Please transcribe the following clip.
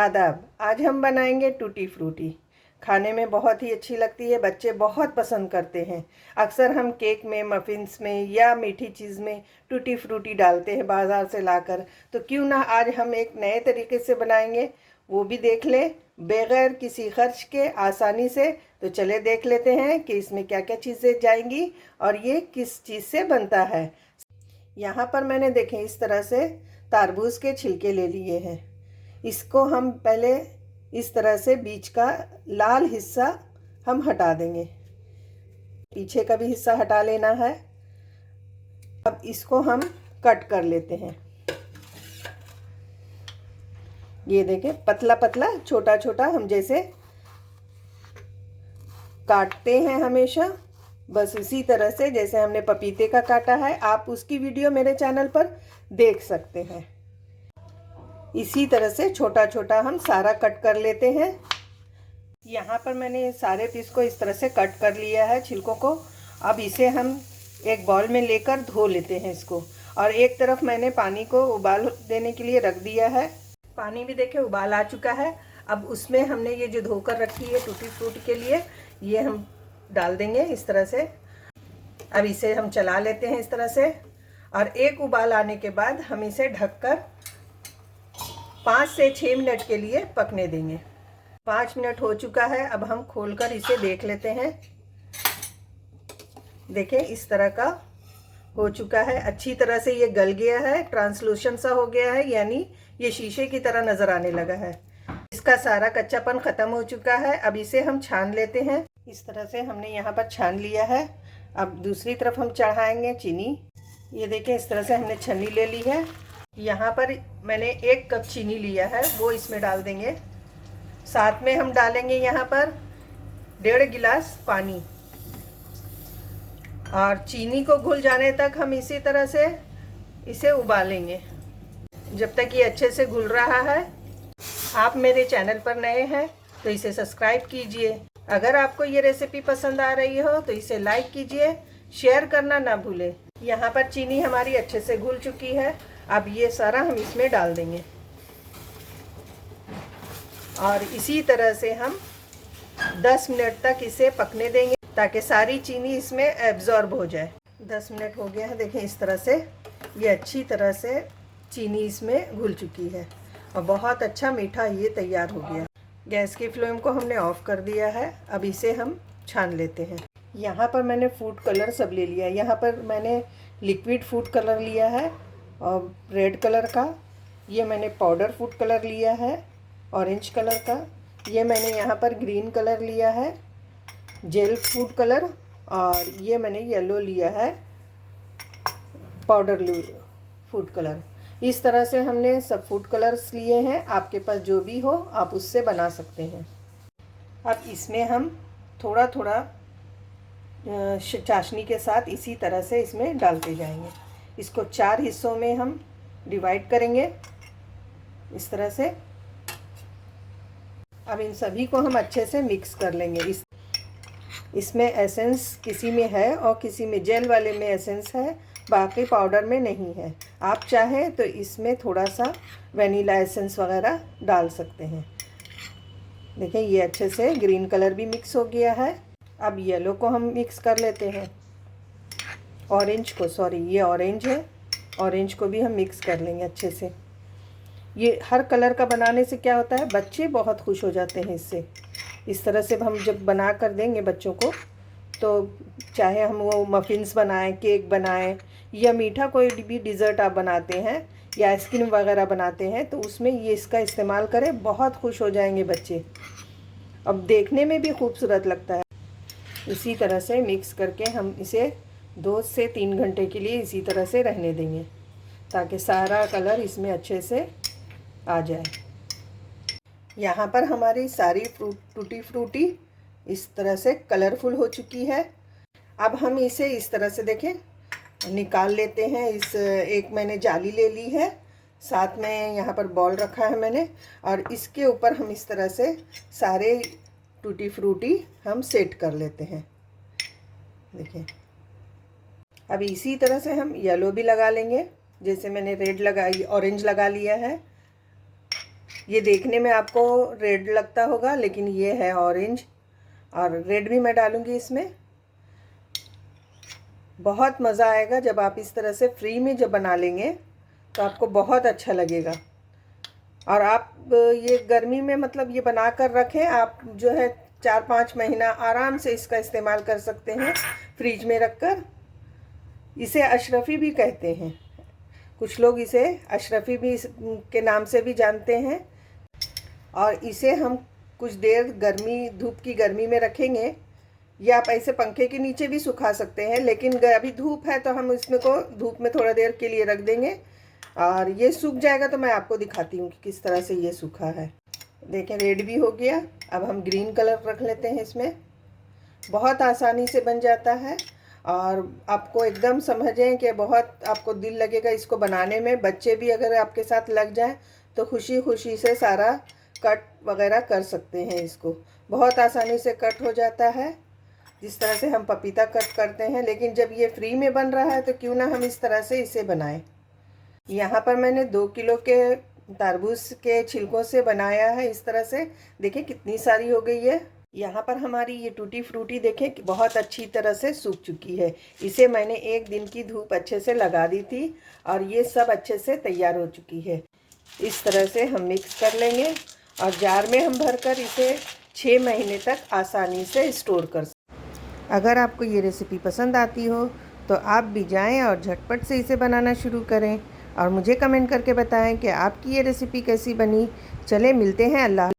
आदाब। आज हम बनाएंगे टूटी फ्रूटी। खाने में बहुत ही अच्छी लगती है, बच्चे बहुत पसंद करते हैं। अक्सर हम केक में, मफ़िन्स में या मीठी चीज़ में टूटी फ्रूटी डालते हैं बाज़ार से लाकर। तो क्यों ना आज हम एक नए तरीके से बनाएंगे, वो भी देख लें बगैर किसी खर्च के, आसानी से। तो चले देख लेते हैं कि इसमें क्या क्या चीज़ें जाएंगी और ये किस चीज़ से बनता है। यहाँ पर मैंने देखें इस तरह से तरबूज के छिलके ले लिए हैं। इसको हम पहले इस तरह से बीच का लाल हिस्सा हम हटा देंगे, पीछे का भी हिस्सा हटा लेना है। अब इसको हम कट कर लेते हैं। ये देखें पतला पतला छोटा छोटा हम जैसे काटते हैं हमेशा, बस इसी तरह से जैसे हमने पपीते का काटा है। आप उसकी वीडियो मेरे चैनल पर देख सकते हैं। इसी तरह से छोटा छोटा हम सारा कट कर लेते हैं। यहाँ पर मैंने सारे पीस को इस तरह से कट कर लिया है, छिलकों को। अब इसे हम एक बाउल में लेकर धो लेते हैं इसको। और एक तरफ मैंने पानी को उबाल देने के लिए रख दिया है। पानी भी देखे उबाल आ चुका है। अब उसमें हमने ये जो धोकर रखी है टूटी फ्रूटी के लिए, ये हम डाल देंगे इस तरह से। अब इसे हम चला लेते हैं इस तरह से। और एक उबाल आने के बाद हम इसे ढककर 5 से 6 मिनट के लिए पकने देंगे। 5 मिनट हो चुका है। अब हम खोलकर इसे देख लेते हैं। देखें इस तरह का हो चुका है, अच्छी तरह से ये गल गया है, ट्रांसलूशन सा हो गया है, यानी ये शीशे की तरह नज़र आने लगा है। इसका सारा कच्चापन ख़त्म हो चुका है। अब इसे हम छान लेते हैं। इस तरह से हमने यहाँ पर छान लिया है। अब दूसरी तरफ हम चढ़ाएंगे चीनी। ये देखें इस तरह से हमने छन्नी ले ली है। यहाँ पर मैंने 1 कप चीनी लिया है, वो इसमें डाल देंगे। साथ में हम डालेंगे यहाँ पर 1.5 गिलास पानी। और चीनी को घुल जाने तक हम इसी तरह से इसे उबालेंगे जब तक ये अच्छे से घुल रहा है। आप मेरे चैनल पर नए हैं तो इसे सब्सक्राइब कीजिए। अगर आपको ये रेसिपी पसंद आ रही हो तो इसे लाइक कीजिए, शेयर करना ना भूलें। यहाँ पर चीनी हमारी अच्छे से घुल चुकी है। अब ये सारा हम इसमें डाल देंगे और इसी तरह से हम 10 मिनट तक इसे पकने देंगे ताकि सारी चीनी इसमें एब्जॉर्ब हो जाए। 10 मिनट हो गया है। देखें इस तरह से ये अच्छी तरह से चीनी इसमें घुल चुकी है और बहुत अच्छा मीठा ये तैयार हो गया। गैस की फ्लेम को हमने ऑफ़ कर दिया है। अब इसे हम छान लेते हैं। यहाँ पर मैंने फूड कलर सब ले लिया है। यहाँ पर मैंने लिक्विड फूड कलर लिया है और रेड कलर का। ये मैंने पाउडर फूड कलर लिया है ऑरेंज कलर का। ये मैंने यहाँ पर ग्रीन कलर लिया है जेल फूड कलर। और ये मैंने येलो लिया है पाउडर फूड कलर। इस तरह से हमने सब फूड कलर्स लिए हैं। आपके पास जो भी हो आप उससे बना सकते हैं। अब इसमें हम थोड़ा थोड़ा चाशनी के साथ इसी तरह से इसमें डालते जाएंगे। इसको 4 हिस्सों में हम डिवाइड करेंगे इस तरह से। अब इन सभी को हम अच्छे से मिक्स कर लेंगे। इसमें एसेंस किसी में है और किसी में जेल वाले में एसेंस है, बाकी पाउडर में नहीं है। आप चाहें तो इसमें थोड़ा सा वनीला एसेंस वगैरह डाल सकते हैं। देखें ये अच्छे से ग्रीन कलर भी मिक्स हो गया है। अब येलो को हम मिक्स कर लेते हैं। ऑरेंज को, सॉरी ये ऑरेंज है, ऑरेंज को भी हम मिक्स कर लेंगे अच्छे से। ये हर कलर का बनाने से क्या होता है, बच्चे बहुत खुश हो जाते हैं इससे। इस तरह से हम जब बना कर देंगे बच्चों को, तो चाहे हम वो मफ़िन्स बनाएं, केक बनाएं या मीठा कोई भी डिज़र्ट आप बनाते हैं या आइसक्रीम वगैरह बनाते हैं, तो उसमें ये इसका इस्तेमाल करें, बहुत खुश हो जाएंगे बच्चे। अब देखने में भी खूबसूरत लगता है। इसी तरह से मिक्स करके हम इसे 2 से 3 घंटे के लिए इसी तरह से रहने देंगे ताकि सारा कलर इसमें अच्छे से आ जाए। यहाँ पर हमारी सारी टूटी फ्रूटी इस तरह से कलरफुल हो चुकी है। अब हम इसे इस तरह से देखें निकाल लेते हैं। इस एक मैंने जाली ले ली है, साथ में यहाँ पर बॉल रखा है मैंने, और इसके ऊपर हम इस तरह से सारे टूटी फ्रूटी हम सेट कर लेते हैं। देखिए अब इसी तरह से हम येलो भी लगा लेंगे, जैसे मैंने रेड लगाई, ऑरेंज लगा लिया है। ये देखने में आपको रेड लगता होगा, लेकिन ये है ऑरेंज, और रेड भी मैं डालूँगी इसमें। बहुत मज़ा आएगा जब आप इस तरह से फ्री में जब बना लेंगे तो आपको बहुत अच्छा लगेगा। और आप ये गर्मी में मतलब ये बना कर रखें, आप जो है 4-5 महीना आराम से इसका इस्तेमाल कर सकते हैं फ्रिज में रखकर। इसे अशरफी भी कहते हैं, कुछ लोग इसे अशरफी भी के नाम से भी जानते हैं। और इसे हम कुछ देर धूप की गर्मी में रखेंगे, या आप ऐसे पंखे के नीचे भी सुखा सकते हैं, लेकिन अभी धूप है तो हम इसमें को धूप में थोड़ा देर के लिए रख देंगे और ये सूख जाएगा तो मैं आपको दिखाती हूँ कि किस तरह से ये सूखा है। देखें रेड भी हो गया। अब हम ग्रीन कलर रख लेते हैं इसमें। बहुत आसानी से बन जाता है और आपको एकदम समझें कि बहुत आपको दिल लगेगा इसको बनाने में। बच्चे भी अगर आपके साथ लग जाए तो खुशी खुशी से सारा कट वगैरह कर सकते हैं। इसको बहुत आसानी से कट हो जाता है, जिस तरह से हम पपीता कट करते हैं। लेकिन जब ये फ्री में बन रहा है तो क्यों ना हम इस तरह से इसे बनाएं। यहाँ पर मैंने 2 किलो के तरबूज के छिलकों से बनाया है इस तरह से। देखिए कितनी सारी हो गई है। यहाँ पर हमारी ये टूटी फ्रूटी देखें कि बहुत अच्छी तरह से सूख चुकी है। इसे मैंने 1 दिन की धूप अच्छे से लगा दी थी और ये सब अच्छे से तैयार हो चुकी है। इस तरह से हम मिक्स कर लेंगे और जार में हम भरकर इसे 6 महीने तक आसानी से स्टोर कर सकते। अगर आपको ये रेसिपी पसंद आती हो तो आप भी जाएं और झटपट से इसे बनाना शुरू करें और मुझे कमेंट करके बताएं कि आपकी ये रेसिपी कैसी बनी। चले मिलते हैं। अल्लाह।